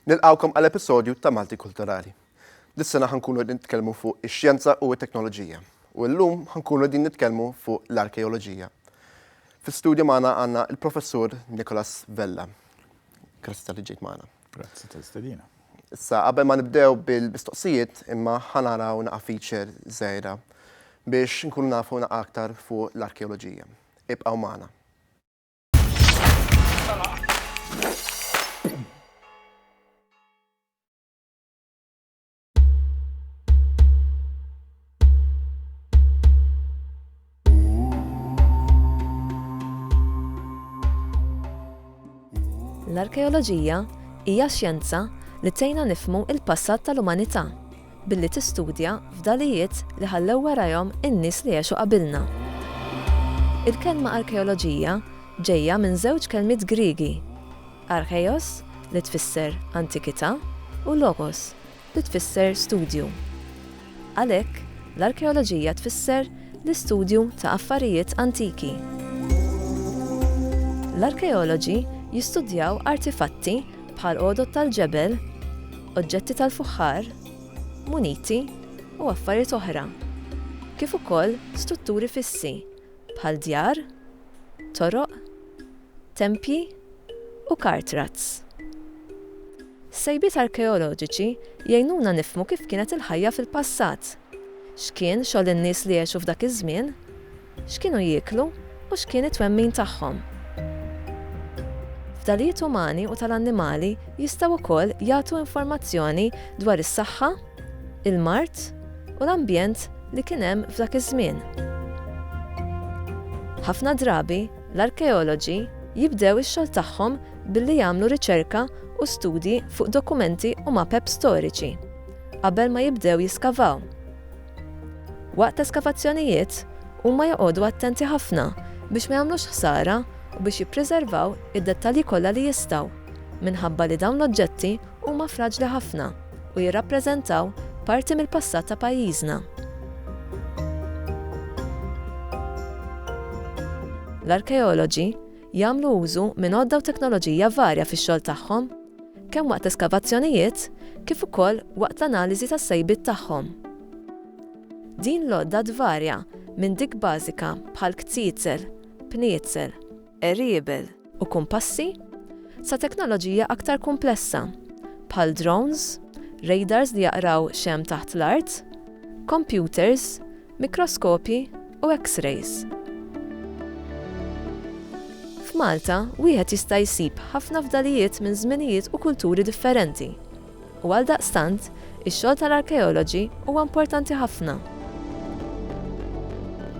Nilqawkom għal-episodju ta' Malti Kulturali. Dis-sena ħankunu qegħdin nitkellmu fuq ix-xjenza u t-teknoloġija. U llum ħankunu qegħdin nitkellmu fuq l-arkeoloġija. Fis-studju magħna għandna il-professur Nicolas Vella. Grazzi tal-li ġejt magħna. Grazzi tal-istedina. Issa qabel ma nibdew bil-mistoqsijiet imma ħanaraw naqa' feature żgħira biex nkunu nafu naqa' aktar fuq l-arkeoloġija. Ibqgħu magħna. L-arkeoloġija hija xjenza li tgħinna nifhmu l-passat tal-umanità billi tistudja f'dalijiet li ħallew warahom in-nies li għexu qabilna. Il-kelma arkeoloġija ġejja minn żewġ kelmiet Griegi, archeios li tfisser antikità u logos li tfisser studju. Għalhekk l-arkeoloġija tfisser l-istudju ta' affarijiet antiki. L-arkeoloġi jistudjaw artifatti bħal għodod tal-ġebel, oġġetti tal-fuħħar, muniti u affarijiet oħra, kif ukoll strutturi fissi bħal djar, toroq, tempji u kartrazz. Sejbiet arkeoloġiċi jgħinuna nifhmu kif kienet il-ħajja fil-passat, x'kien xogħol in-nies li għexu f'dak iż-żmien, x'kienu jieklu u x'kien it-twemmin tagħhom. F'dalijiet umani u tal-annimali jistgħu wkoll jagħtu informazzjoni dwar is-saħħa, il-mart u l-ambjent li kien hemm f'dak iż-żmien. Ħafna drabi l-arkeoloġi jibdew ix-xogħol tagħhom billi jagħmlu riċerka u studji fuq dokumenti u mapep storiċi qabel ma jibdew jiskavaw. Waqt eskavazzjonijiet huma joqogħdu attenti ħafna biex ma jagħmlux ħsara u biex jippreservaw id-dettalji kollha li jistgħu minħabba li dawn l-oġġetti huma fraġli ħafna u jirrappreżentaw parti mill-passat ta' pajjiżna. L-arkeoloġi jagħmlu użu minn għodda u teknoloġija varja fix-xogħol tagħhom, kemm waqt eskavazzjonijiet kif ukoll waqt l-analiżi tas-sejbiet tagħhom. Din l-għodda tvarja minn dik bażika bħal ktiezel, pnietzel, eriebel u kumpassi sa teknoloġija aktar komplessa bħal drones, radars li jaqraw xemm taħt l-art, computers, mikroskopi u X-rays. F'Malta wieħed jista' jsib ħafna fdalijiet minn żminijiet u kulturi differenti. U għaldaqstant, ix-xogħol tal-arkeoloġi huwa importanti ħafna.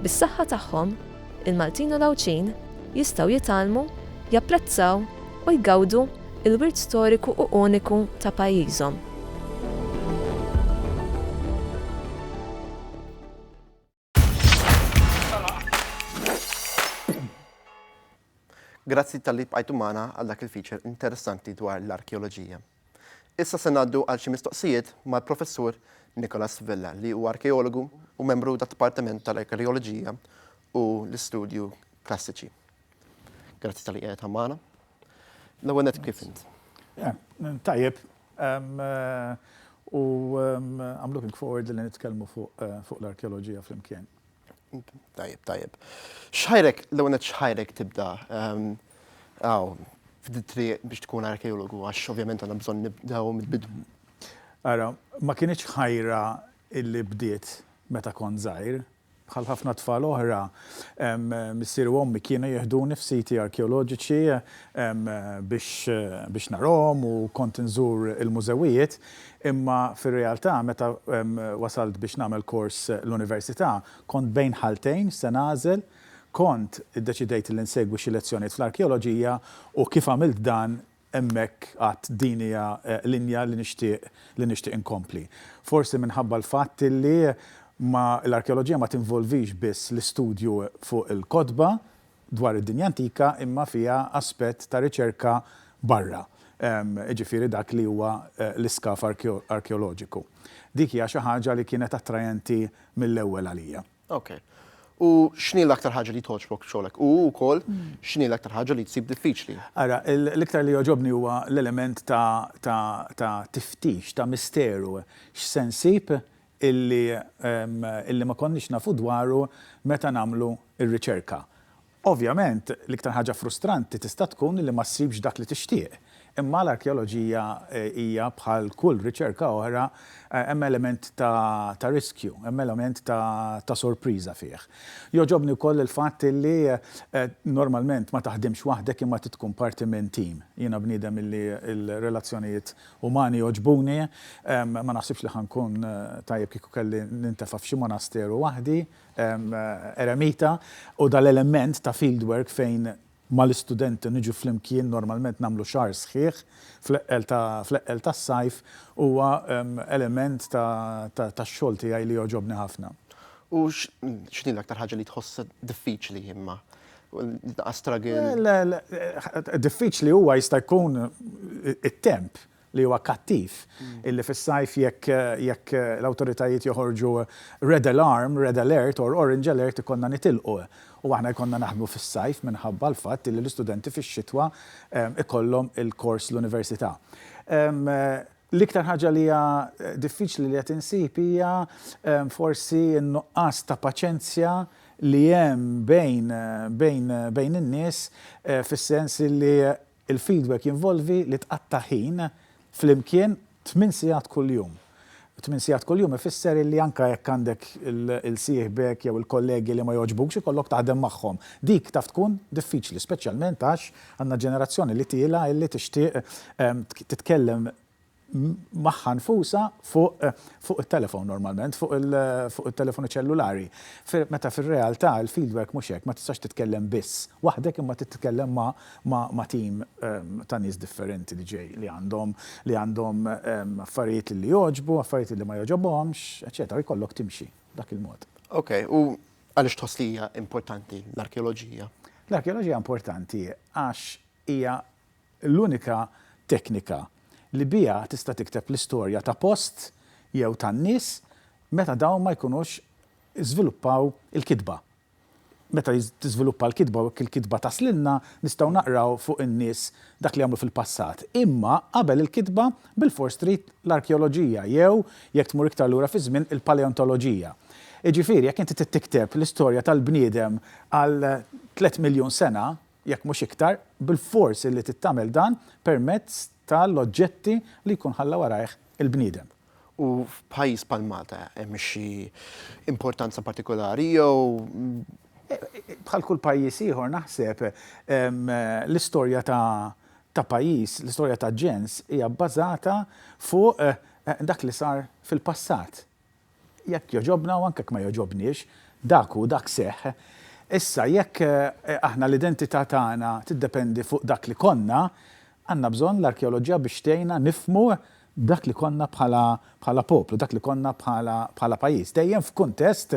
Bis-saħħa tagħhom, il-Maltin u l-Awċin jistgħu jitgħallmu, japprezzaw u jgawdu il-wirt storiku u uniku ta' pajjiżhom. Grazzi tal-li bqajtu magħna għal dak il-feature interessanti dwar l-arkeoloġija. Issa se ngħaddu għal xi mistoqsijiet mal-professur Nicolas Vella li huwa arkeologu u membru tat-Dipartiment tal-Arkeoloġija u l-Istudju Klassiċi. Grazzi tal-li qiegħed magħna. L-ewwel nett kif int? Tajjeb. I'm looking forward li nitkellmu fuq l-arkeoloġija flimkien. Tajjeb. X'ħajrek l-ewwel nett x'ħajrek tibda fid-triq biex tkun arkeologu għax ovvjament għandna bżonn nibdew mill-bidu. Ara, ma kienx ħajra illi bdiet meta kont żgħir. Bħal ħafna tfal oħra, missier u ommi kienu jieħduni f'siti arkeoloġiċi biex narhom u kont nżur il-mużewijiet, imma fir-realtà meta wasalt biex nagħmel kors l-università, kont bejn ħaltejn se nagħżel, kont iddeċidejt li nsegwi xi lezzjonijiet fl-arkeoloġija u kif għamilt dan hemmhekk għad din hija linja li nixtieq inkompli. Forsi minħabba l-fatt li l-arkeoloġija ma tinvolvix biss l-istudju fuq il-kotba dwar id-dinja antika imma fiha aspett ta' riċerka barra. Ġifieri dak li huwa l-iskaf arkeoloġiku. Dik hija xi ħaġa li kienet attrajenti mill-ewwel għalija. Okay. U x'ni l-aktar ħaġa li toġbok xogħlek? U wkoll x'ni l-aktar ħaġa li tsib diffiċli? Ara, l-iktar li joġobni huwa l-element ta' tiftix, ta' misteru, x'sensib illi ma konniex nafu dwaru meta nagħmlu ir-riċerka. Ovvjament, l-iktar ħaġa frustranti tista' tkun li ma ssibx dak li tixtieq. Imma l-arkeoloġija hija bħal kull riċerka oħra hemm element ta' riskju, hemm element ta' sorpriża fih. Joġobni wkoll il-fatt li normalment ma taħdimx waħdek imma tkun parti minn tim. Jiena bniedem illi l-relazzjonijiet umani joġbuni, ma naħsibx li ħankun tajjeb kieku kelli nintefa' f'xi monasteru waħdi, eremita, u dal-element ta' fieldwork fejn ma l-istudenti niġu flimkien normalment namlu xar sħiħ fl-eqqel tas-sajf huwa element ta' xogħol tiegħi li joġobni ħafna. U x'ni l-aktar ħaġa li tħossha diffiċli imma? Struggle? Diffiċli huwa jista' jkun it-temp li huwa kattiv illi fis-sajf jekk l-awtoritajiet joħorġu red alarm, red alert or orange alert ikonna nitilqu. U aħna jkollna naħdmu fis-sajf minħabba l-fatt li l-istudenti fix-xitwa ikollhom il-kors l-università. L-iktar ħaġa li hija diffiċli li qed insib hija forsi n-nuqqas ta' paċenzja li hemm bejn in-nies fis-sens li il-fieldwork jinvolvi li tqatta' ħin flimkien 8 sigħat kuljum. 8 sigħat kuljum ifisser li anke jekk għandek il-sieħbek jew il-kollegi li ma jogħġbukx ikollok taħdem magħhom. Dik taf tkun diffiċli, speċjalment għax għandna ġenerazzjoni li tila li tixtieq titkellem magħha nfusa fuq it-telefon normalment, fuq il-telefoni ċellulari. Meta fir-realtà il-fieldwork mhux hekk, ma tistax titkellem biss waħdek imma titkellem ma' tim ta' nies differenti li ġej li għandhom affarijiet li joġbu, affarijiet li ma joġobhomx, eċetera, jkollok timxi dak il-mod. Okay, u għaliex tħoss li hija importanti l-arkeoloġija? L-arkeoloġija importanti għax hija l-unika teknika li bija tista' tikteb l-istorja ta' post jew tan-nies meta dawn ma jkunux iżviluppaw il-kitba. Meta tiżviluppa l-kitba u il-kitba taslilna nistgħu naqraw fuq in-nies dak li għamlu fil-passat. Imma qabel il-kitba bil-fors trid l-arkeoloġija jew jekk tmur iktar lura fi żmien il-paleontoloġija. Jiġifieri jekk inti tittikteb l-istorja tal-bniedem għal 3 miljun sena, jekk mhux iktar, bil-fors li tittamel dan permezz tal-oġġetti li jkun ħalla warajh il-bniedem. U f'pajjiż bħal Malta hemm xi importanza partikolari jew bħal kull pajjiż ieħor naħseb l-istorja ta' pajjiż, l-istorja ta' ġens hija bbażata fuq dak li sar fil-passat. Jekk joġobna u anke ma joġobniex, dak seħħ. Issa jekk aħna l-identità tagħna tiddependi fuq dak li konna, għandna bżonn l-arkeoloġija biex tgħinna nifhmu dak li konna bħala poplu, dak li konna bħala pajjiż, dejjem f'kuntest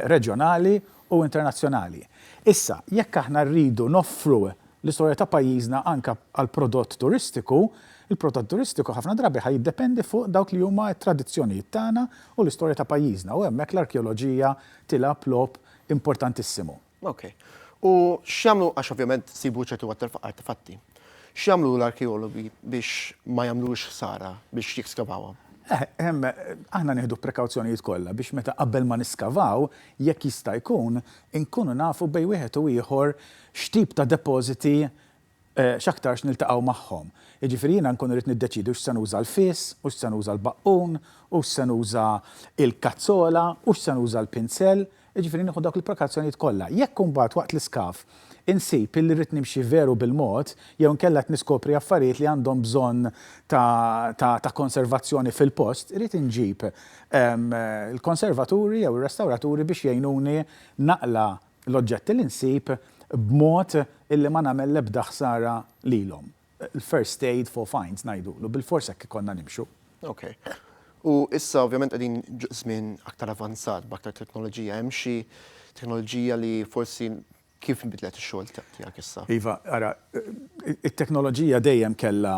reġjonali u internazzjonali. Issa, jekk aħna rridu noffru l-istorja ta' pajjiżna anke għal prodott turistiku, il-prodott turistiku ħafna drabi jiddependi fuq dawk li huma t-tradizzjonijiet tagħna u l-istorja ta' pajjiżna u hemmhekk l-arkeoloġija tilab lob importantissimu. Okay. U x'jagħmlu għax ovvjament sibu ċertu artefatti. X'jagħmlu l-arkeologi biex ma jagħmlux ħsara biex jiskavawhom? Aħna nieħdu prekawzjonijiet kollha biex meta qabel ma niskavaw jekk jista' jkun inkunu nafu bejn wieħed u ieħor x'tip ta' depożiti x'aktarx niltaqgħu magħhom. Jiġifieri jiena nkun irid niddeċidu x'se nuża l-fis, u x'se nuża l-baqqun, u x'se nuża l-kazzola, u x'se nuża l-pinsell, jiġifieri nieħu dawk il-prekawzjonijiet kollha. Jekk imbagħad waqt l-iskaf insib illi rrid nimxi veru bil-mod, jew nkella qed niskopri affarijiet li għandhom bżonn ta' konservazzjoni fil-post, irid inġib il-konservaturi jew ir-restawraturi biex jgħinuni naqla l-oġġetti li nsib b'mod illi ma nagħmel l-ebda ħsara lilhom. Il-first aid for finds ngħidulu, bil-fors hekk ikollna nimxu. Okay. U issa ovvjament qegħdin żmien aktar avanzat b'aktar teknoloġija, hemm xi teknoloġija li forsi kif nbidlet ix-xogħol tiegħek issa? Iva, ara, it-teknoloġija dejjem kellha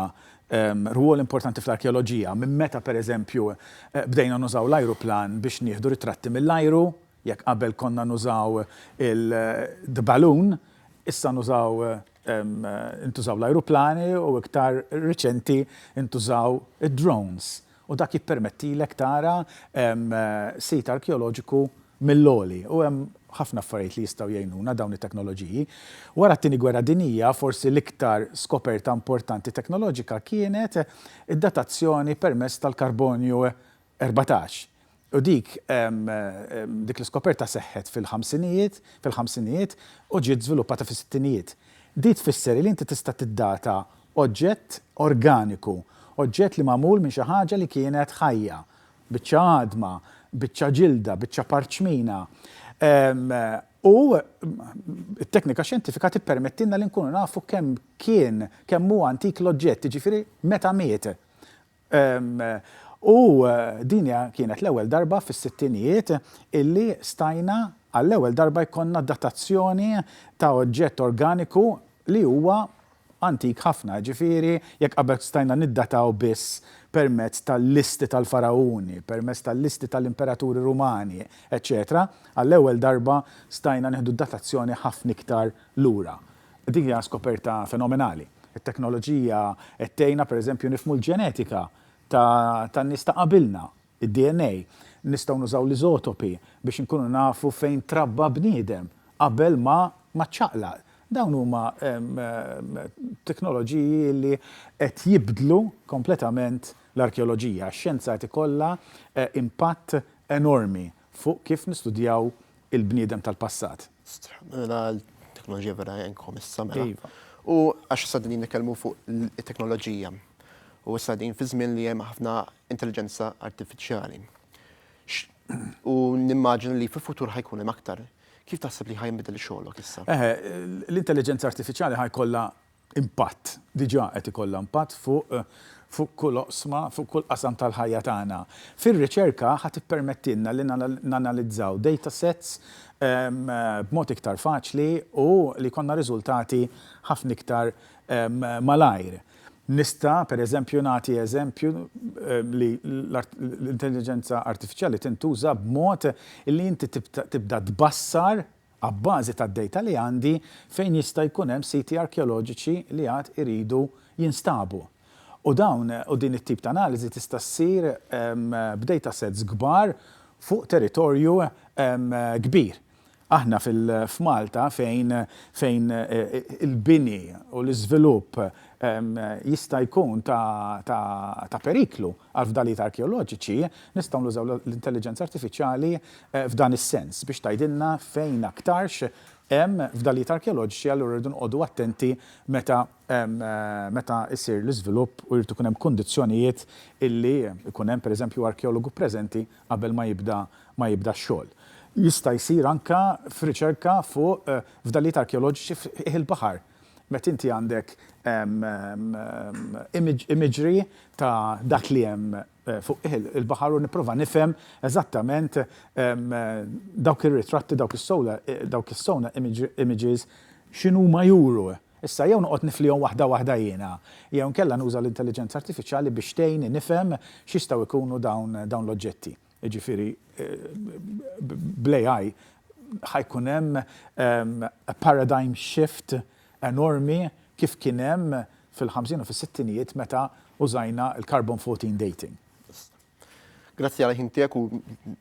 rwol importanti fl-arkeoloġija. Minn meta pereżempju bdejna nużaw l-ajruplan biex nieħdu ritratti mill-ajru, Jekk qabel konna nużaw il-balloon, issa nużaw intużaw l-aeroplani u iktar riċenti intużaw id-drones. U dak jippermettilek tara sit arkeoloġiku mill-oli. U hemm ħafna affarijiet li jistgħu jgħinuna dawn it-teknoloġiji. Wara t-tieni gwerra dinjija forsi l-iktar skoperta importanti teknoloġika kienet id-datazzjoni permezz tal-karbonju 14. U dik l-iskoperta seħħet fil-ħamsinijiet u ġiet żviluppata fis-sittinijiet. Di tfisser li inti tista' tiddata oġġett organiku, oġġett li magħmul minn xi ħaġa li kienet ħajja, biċċa għadma, biċċa ġilda, biċċa parċmina. U t-teknika xjentifika tippermettilna li nkunu nafu kemm hu antik l-oġġett, jiġifieri meta miet. U dinja kienet l-ewwel darba fis-sittinijiet illi stajna għall-ewwel darba jkollna datazzjoni ta' oġġett organiku li huwa antik ħafna, ġifieri jekk qabel stajna niddataw biss permezz tal-listi tal-farawuni, permezz tal-listi tal-imperaturi Rumani, eċċetera, għall-ewwel darba stajna nieħdu datazzjoni ħafna iktar lura. Dik hija skoperta fenomenali. It-teknoloġija ettejna pereżempju nifhmu l-ġenetika tan-nies ta' qabilna, id-DNA, nistgħu nużaw l-iżotopi biex inkunu nafu fejn trabba bniedem qabel ma ċċaqlaq. Dawn huma teknoloġiji li qed jibdlu kompletament l-arkeoloġija. X-xjenza qed ikollha impatt enormi fuq kif nistudjaw il-bniedem tal-passat. L-teknoloġija vera jenkom issa mela. U għax issa din nitkellmu fuq it-teknoloġija. U issa din fi żmien li hemm ħafna intelligenza artifiċjali. U nimmaġina li fil-futur ħajkun hemm aktar. Kif taħseb li ħajnbidel xogħolok issa? L-intelligenza artifiċjali ħajkollha impatt, diġà qed ikollha impatt fuq kull oqsma, fuq kull qasam tal-ħajja tagħna. Fir-riċerka ħad tippermettilna li nanalizzaw datasets b'mod iktar faċli u li konna riżultati ħafna iktar malajr. Nista, per eżempju, nagħti eżempju li l-intelligenza artifiċjali tintuża b'mod li inti tibda tbassar għabbażi tad-data li għandi fejn jista' jkun hemm siti arkeoloġiċi li għad iridu jinstabu. U din it-tip ta' analiżi tista' ssir b'datasets kbar fuq territorju kbir. Aħna f'Malta fejn il-bini u l-iżvilupp jista' jkun ta' periklu għal fdalijiet arkeoloġiċi, nistgħu nużaw l-intelligenza artifiċjali f'dan is-sens biex tgħidilna fejn aktarx hemm fdalijiet arkeoloġiċi allura rridu nqogħdu attenti meta jsir l-iżvilupp u jrid ikun hemm kundizzjonijiet illi ikun hemm pereżempju arkeologu preżenti qabel ma jibda x-xogħol. Jista' jsir anke f'riċerka fuq fdalijiet arkeoloġiċi fih il-baħar. Meta inti għandek imagery ta' dak li hemm fuq il-baħar u nipprova nifhem eżattament dawk ir-ritratti, dawk is-sona images x'inhuma juru. Issa jew noqgħod niflihom waħda jiena, jew nkella nuża l-intelligenza artifiċjali biex tgħinni nifhem x'jistgħu jkunu dawn l-oġġetti. Jiġifieri bl-AI ħajkun hemm paradigm shift enormi kif kien hemm fil-50 u fis-60ijiet meta użajna l-carbon 14 dating. Grazzi għal ħin tiegħek u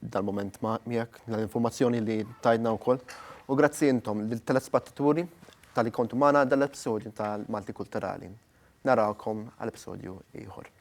dal-moment miegħek l-informazzjoni li tajna wkoll. U grazzi intom lill-telespettaturi tal-li kontu magħna dal-episodju tal-Malti Kulturali. Narawkom għal episodju ieħor.